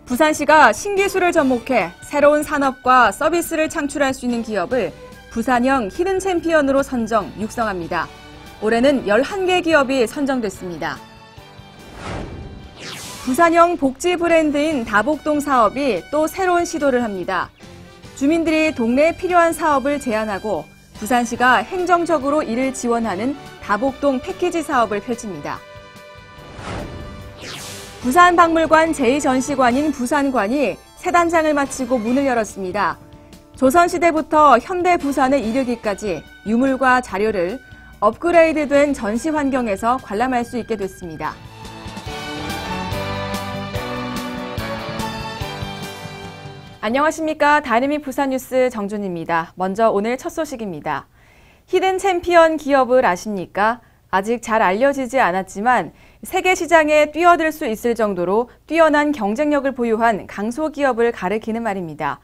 부산시가 신기술을 접목해 새로운 산업과 서비스를 창출할 수 있는 기업을 부산형 히든 챔피언으로 선정, 육성합니다. 올해는 11개 기업이 선정됐습니다. 부산형 복지 브랜드인 다복동 사업이 또 새로운 시도를 합니다. 주민들이 동네에 필요한 사업을 제안하고 부산시가 행정적으로 이를 지원하는 다복동 패키지 사업을 펼칩니다. 부산박물관 제2전시관인 부산관이 새 단장을 마치고 문을 열었습니다. 조선시대부터 현대 부산에 이르기까지 유물과 자료를 업그레이드된 전시 환경에서 관람할 수 있게 됐습니다. 안녕하십니까. 다이내믹 부산뉴스 정준입니다. 먼저 오늘 첫 소식입니다. 히든 챔피언 기업을 아십니까? 아직 잘 알려지지 않았지만 세계 시장에 뛰어들 수 있을 정도로 뛰어난 경쟁력을 보유한 강소기업을 가리키는 말입니다.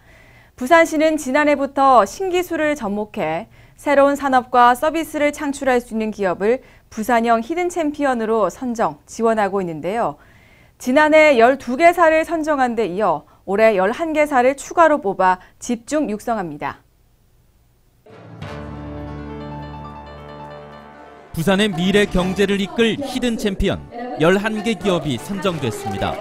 부산시는 지난해부터 신기술을 접목해 새로운 산업과 서비스를 창출할 수 있는 기업을 부산형 히든 챔피언으로 선정, 지원하고 있는데요. 지난해 12개사를 선정한 데 이어 올해 11개사를 추가로 뽑아 집중 육성합니다. 부산의 미래 경제를 이끌 히든 챔피언 11개 기업이 선정됐습니다.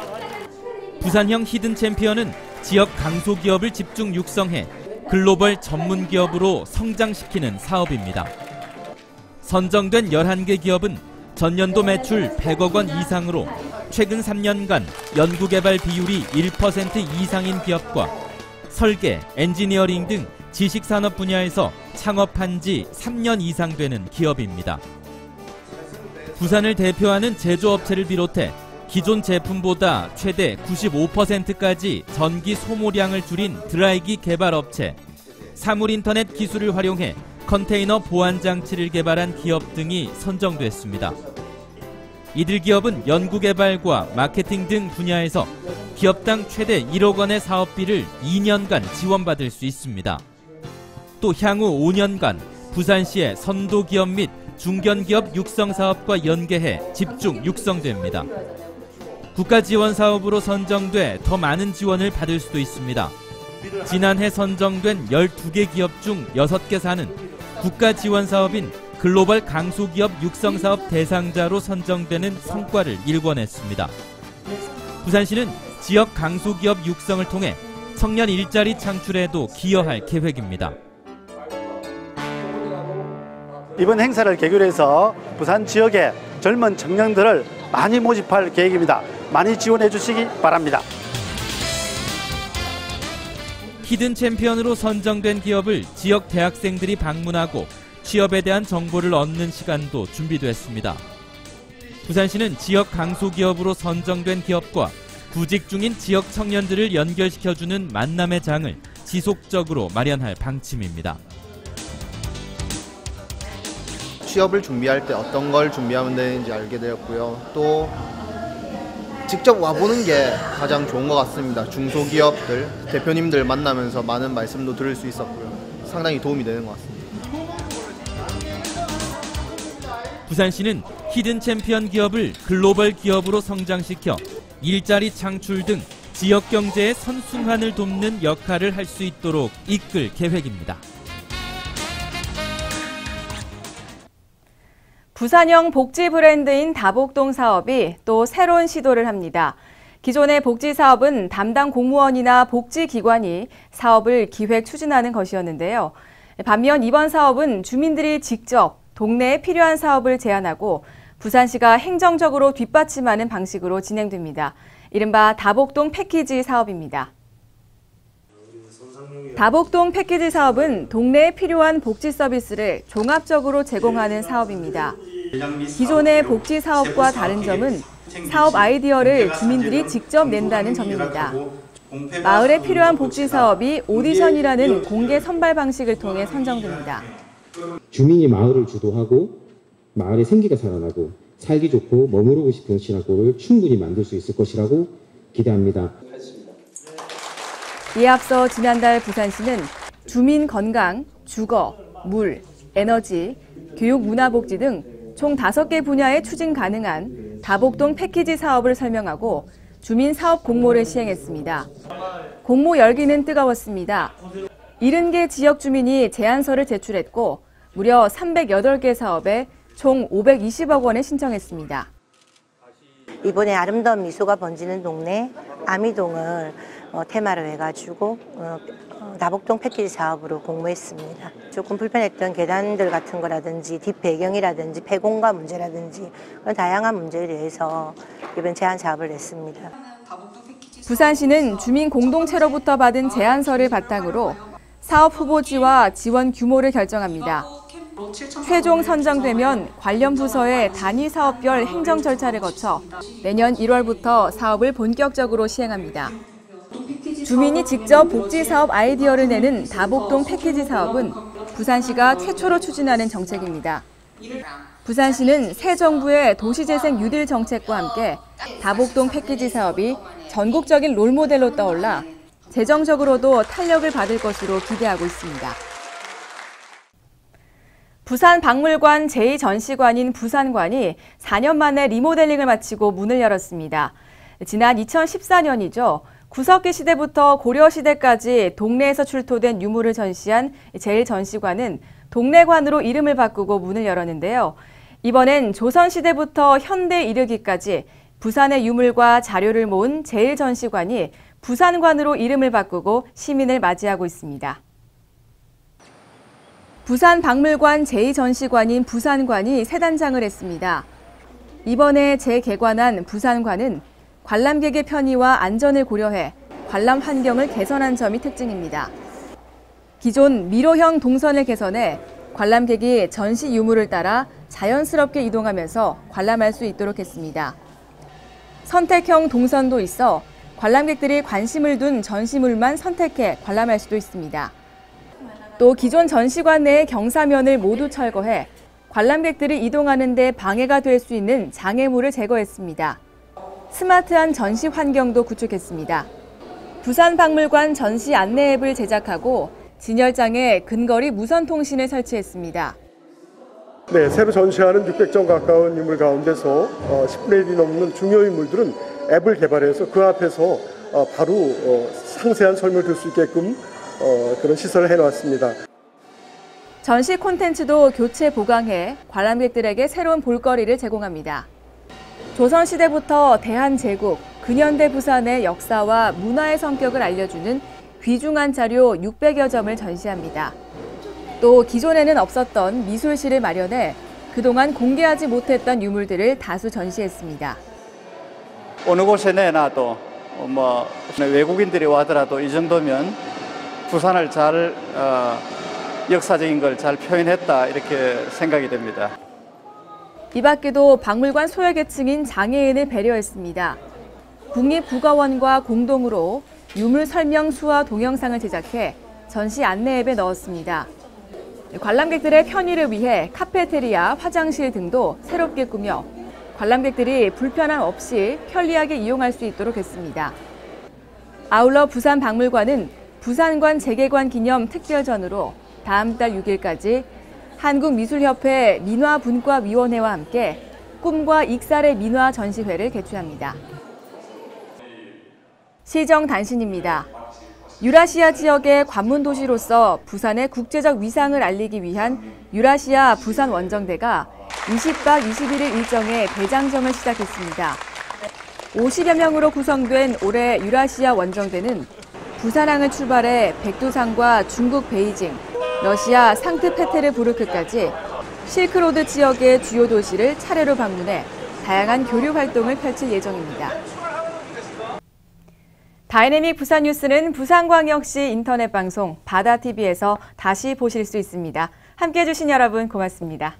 부산형 히든 챔피언은 지역 강소기업을 집중 육성해 글로벌 전문 기업으로 성장시키는 사업입니다. 선정된 11개 기업은 전년도 매출 100억 원 이상으로 최근 3년간 연구개발 비율이 1% 이상인 기업과 설계, 엔지니어링 등 지식산업 분야에서 창업한 지 3년 이상 되는 기업입니다. 부산을 대표하는 제조업체를 비롯해 기존 제품보다 최대 95%까지 전기 소모량을 줄인 드라이기 개발업체, 사물인터넷 기술을 활용해 컨테이너 보안 장치를 개발한 기업 등이 선정됐습니다. 이들 기업은 연구개발과 마케팅 등 분야에서 기업당 최대 1억 원의 사업비를 2년간 지원받을 수 있습니다. 또 향후 5년간 부산시의 선도기업 및 중견기업 육성 사업과 연계해 집중 육성됩니다. 국가 지원 사업으로 선정돼 더 많은 지원을 받을 수도 있습니다. 지난해 선정된 12개 기업 중 6개사는 국가 지원 사업인 글로벌 강소기업 육성 사업 대상자로 선정되는 성과를 일궈냈습니다. 부산시는 지역 강소기업 육성을 통해 청년 일자리 창출에도 기여할 계획입니다. 이번 행사를 계기로 해서 부산 지역의 젊은 청년들을 많이 모집할 계획입니다. 많이 지원해 주시기 바랍니다. 히든 챔피언으로 선정된 기업을 지역 대학생들이 방문하고 취업에 대한 정보를 얻는 시간도 준비됐습니다. 부산시는 지역 강소기업으로 선정된 기업과 구직 중인 지역 청년들을 연결시켜주는 만남의 장을 지속적으로 마련할 방침입니다. 취업을 준비할 때 어떤 걸 준비하면 되는지 알게 되었고요. 또 직접 와보는 게 가장 좋은 것 같습니다. 중소기업들, 대표님들 만나면서 많은 말씀도 들을 수 있었고요. 상당히 도움이 되는 것 같습니다. 부산시는 히든 챔피언 기업을 글로벌 기업으로 성장시켜 일자리 창출 등 지역 경제의 선순환을 돕는 역할을 할 수 있도록 이끌 계획입니다. 부산형 복지 브랜드인 다복동 사업이 또 새로운 시도를 합니다. 기존의 복지 사업은 담당 공무원이나 복지기관이 사업을 기획 추진하는 것이었는데요. 반면 이번 사업은 주민들이 직접 동네에 필요한 사업을 제안하고 부산시가 행정적으로 뒷받침하는 방식으로 진행됩니다. 이른바 다복동 패키지 사업입니다. 다복동 패키지 사업은 동네에 필요한 복지 서비스를 종합적으로 제공하는 사업입니다. 기존의 복지 사업과 다른 점은 사업 아이디어를 주민들이 직접 낸다는 점입니다. 마을에 필요한 복지 사업이 오디션이라는 공개 선발 방식을 통해 선정됩니다. 주민이 마을을 주도하고 마을의 생기가 살아나고 살기 좋고 머무르고 싶은 시나고를 충분히 만들 수 있을 것이라고 기대합니다. 이에 앞서 지난달 부산시는 주민 건강, 주거, 물, 에너지, 교육 문화복지 등 총 5개 분야에 추진 가능한 다복동 패키지 사업을 설명하고 주민 사업 공모를 시행했습니다. 공모 열기는 뜨거웠습니다. 70개 지역 주민이 제안서를 제출했고 무려 308개 사업에 총 520억 원을 신청했습니다. 이번에 아름다운 미소가 번지는 동네 아미동을 테마로 해가지고 나복동 패키지 사업으로 공모했습니다. 조금 불편했던 계단들 같은 거라든지 뒷배경이라든지 폐공가 문제라든지 그런 다양한 문제에 대해서 이번 제안 사업을 냈습니다. 부산시는 주민 공동체로부터 받은 제안서를 바탕으로 사업 후보지와 지원 규모를 결정합니다. 최종 선정되면 관련 부서의 단위 사업별 행정 절차를 거쳐 내년 1월부터 사업을 본격적으로 시행합니다. 주민이 직접 복지 사업 아이디어를 내는 다복동 패키지 사업은 부산시가 최초로 추진하는 정책입니다. 부산시는 새 정부의 도시재생 뉴딜 정책과 함께 다복동 패키지 사업이 전국적인 롤모델로 떠올라 재정적으로도 탄력을 받을 것으로 기대하고 있습니다. 부산박물관 제2전시관인 부산관이 4년 만에 리모델링을 마치고 문을 열었습니다. 지난 2014년이죠. 구석기 시대부터 고려시대까지 동네에서 출토된 유물을 전시한 제1전시관은 동래관으로 이름을 바꾸고 문을 열었는데요. 이번엔 조선시대부터 현대에 이르기까지 부산의 유물과 자료를 모은 제1전시관이 부산관으로 이름을 바꾸고 시민을 맞이하고 있습니다. 부산박물관 제2전시관인 부산관이 새 단장을 했습니다. 이번에 재개관한 부산관은 관람객의 편의와 안전을 고려해 관람 환경을 개선한 점이 특징입니다. 기존 미로형 동선을 개선해 관람객이 전시 유물을 따라 자연스럽게 이동하면서 관람할 수 있도록 했습니다. 선택형 동선도 있어 관람객들이 관심을 둔 전시물만 선택해 관람할 수도 있습니다. 또 기존 전시관 내의 경사면을 모두 철거해 관람객들이 이동하는 데 방해가 될 수 있는 장애물을 제거했습니다. 스마트한 전시 환경도 구축했습니다. 부산박물관 전시 안내 앱을 제작하고 진열장에 근거리 무선통신을 설치했습니다. 네, 새로 전시하는 600점 가까운 유물 가운데서 10분의 1이 넘는 중요 유물들은 앱을 개발해서 그 앞에서 바로 상세한 설명을 들 수 있게끔 그런 시설을 해놨습니다. 전시 콘텐츠도 교체 보강해 관람객들에게 새로운 볼거리를 제공합니다. 조선시대부터 대한제국, 근현대 부산의 역사와 문화의 성격을 알려주는 귀중한 자료 600여 점을 전시합니다. 또 기존에는 없었던 미술실을 마련해 그동안 공개하지 못했던 유물들을 다수 전시했습니다. 어느 곳에 내놔도 외국인들이 와더라도 이 정도면 부산을 잘 역사적인 걸 잘 표현했다 이렇게 생각이 됩니다. 이 밖에도 박물관 소외계층인 장애인을 배려했습니다. 국립국어원과 공동으로 유물 설명 수와 동영상을 제작해 전시 안내 앱에 넣었습니다. 관람객들의 편의를 위해 카페테리아, 화장실 등도 새롭게 꾸며 관람객들이 불편함 없이 편리하게 이용할 수 있도록 했습니다. 아울러 부산박물관은 부산관 재개관 기념 특별전으로 다음 달 6일까지 한국미술협회 민화분과위원회와 함께 꿈과 익살의 민화 전시회를 개최합니다. 시정 단신입니다. 유라시아 지역의 관문 도시로서 부산의 국제적 위상을 알리기 위한 유라시아 부산 원정대가 20박 21일 일정의 대장정을 시작했습니다. 50여 명으로 구성된 올해 유라시아 원정대는 부산항을 출발해 백두산과 중국 베이징, 러시아 상트페테르부르크까지 실크로드 지역의 주요 도시를 차례로 방문해 다양한 교류 활동을 펼칠 예정입니다. 다이내믹 부산 뉴스는 부산광역시 인터넷 방송 바다TV에서 다시 보실 수 있습니다. 함께해 주신 여러분 고맙습니다.